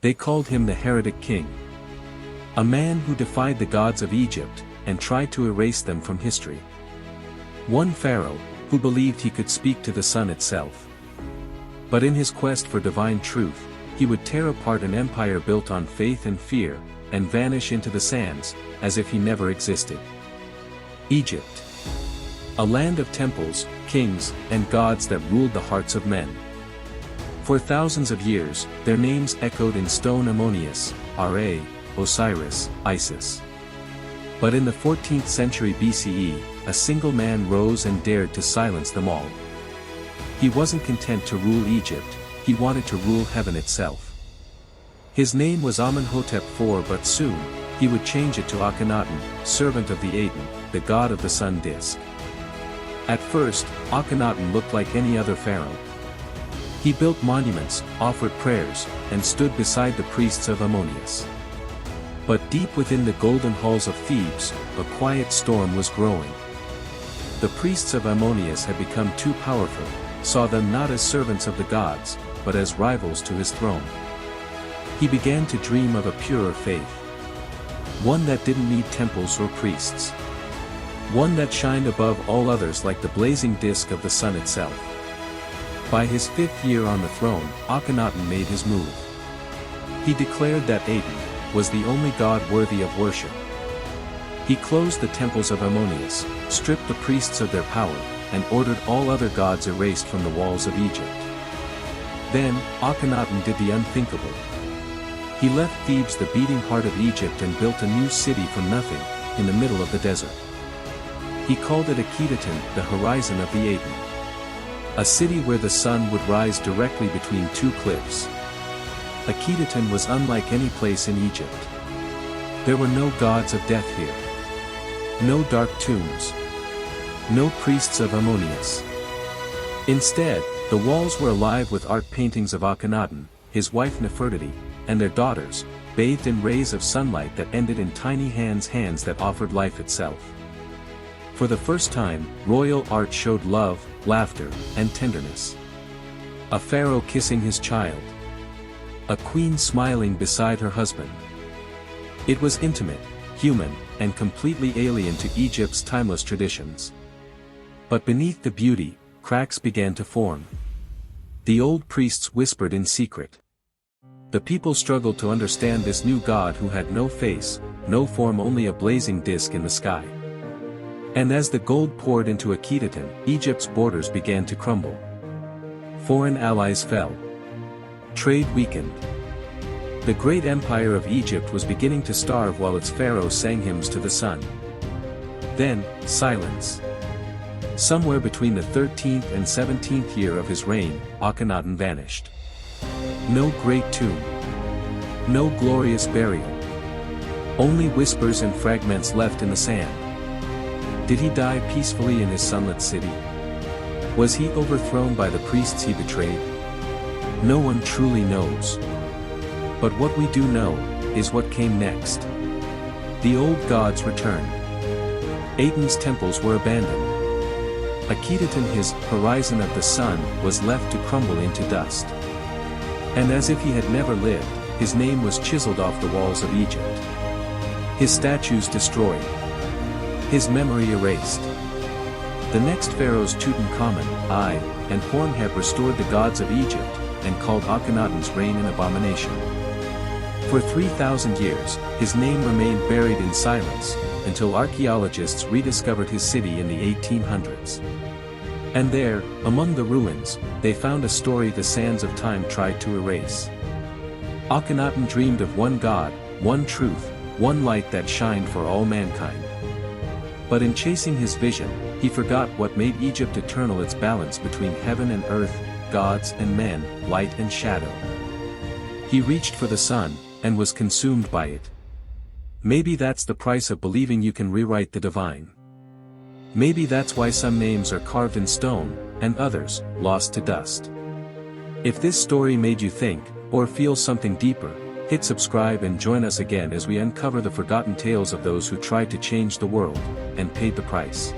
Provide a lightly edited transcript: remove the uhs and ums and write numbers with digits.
They called him the heretic king. A man who defied the gods of Egypt, and tried to erase them from history. One pharaoh, who believed he could speak to the sun itself. But in his quest for divine truth, he would tear apart an empire built on faith and fear, and vanish into the sands, as if he never existed. Egypt. A land of temples, kings, and gods that ruled the hearts of men. For thousands of years, their names echoed in stone: Ammonius, Ra, Osiris, Isis. But in the 14th century BCE, a single man rose and dared to silence them all. He wasn't content to rule Egypt, he wanted to rule heaven itself. His name was Amenhotep IV, but soon, he would change it to Akhenaten, servant of the Aten, the god of the sun disk. At first, Akhenaten looked like any other pharaoh. He built monuments, offered prayers, and stood beside the priests of Ammonius. But deep within the golden halls of Thebes, a quiet storm was growing. The priests of Ammonius had become too powerful, saw them not as servants of the gods, but as rivals to his throne. He began to dream of a purer faith. One that didn't need temples or priests. One that shined above all others like the blazing disk of the sun itself. By his 5th year on the throne, Akhenaten made his move. He declared that Aten was the only god worthy of worship. He closed the temples of Ammonius, stripped the priests of their power, and ordered all other gods erased from the walls of Egypt. Then, Akhenaten did the unthinkable. He left Thebes, the beating heart of Egypt, and built a new city from nothing, in the middle of the desert. He called it Akhetaten, the horizon of the Aten. A city where the sun would rise directly between two cliffs. Akhetaten was unlike any place in Egypt. There were no gods of death here. No dark tombs. No priests of Ammonius. Instead, the walls were alive with art paintings of Akhenaten, his wife Nefertiti, and their daughters, bathed in rays of sunlight that ended in tiny hands that offered life itself. For the first time, royal art showed love, laughter, and tenderness. A pharaoh kissing his child. A queen smiling beside her husband. It was intimate, human, and completely alien to Egypt's timeless traditions. But beneath the beauty, cracks began to form. The old priests whispered in secret. The people struggled to understand this new god who had no face, no form, only a blazing disk in the sky. And as the gold poured into Akhetaten, Egypt's borders began to crumble. Foreign allies fell. Trade weakened. The great empire of Egypt was beginning to starve while its pharaoh sang hymns to the sun. Then, silence. Somewhere between the 13th and 17th year of his reign, Akhenaten vanished. No great tomb. No glorious burial. Only whispers and fragments left in the sand. Did he die peacefully in his sunlit city? Was he overthrown by the priests he betrayed? No one truly knows. But what we do know, is what came next. The old gods returned. Aten's temples were abandoned. Akhetaten, his horizon of the sun, was left to crumble into dust. And as if he had never lived, his name was chiseled off the walls of Egypt. His statues destroyed. His memory erased. The next pharaohs Tutankhamun, I, and Horemheb restored the gods of Egypt, and called Akhenaten's reign an abomination. For 3,000 years, his name remained buried in silence, until archaeologists rediscovered his city in the 1800s. And there, among the ruins, they found a story the sands of time tried to erase. Akhenaten dreamed of one God, one truth, one light that shined for all mankind. But in chasing his vision, he forgot what made Egypt eternal: its balance between heaven and earth, gods and men, light and shadow. He reached for the sun, and was consumed by it. Maybe that's the price of believing you can rewrite the divine. Maybe that's why some names are carved in stone, and others, lost to dust. If this story made you think, or feel something deeper, hit subscribe and join us again as we uncover the forgotten tales of those who tried to change the world, and paid the price.